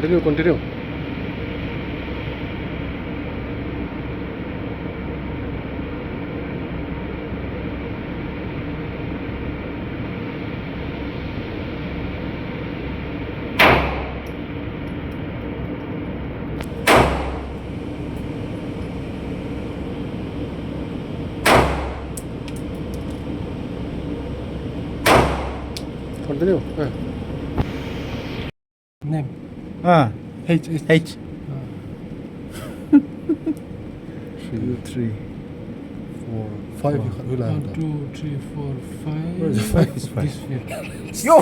Continue. Continue. Name. H. 2, 3, 4, 5 Hula. 1, 2, 3, 4, 5. Where is the five? This here. Yo!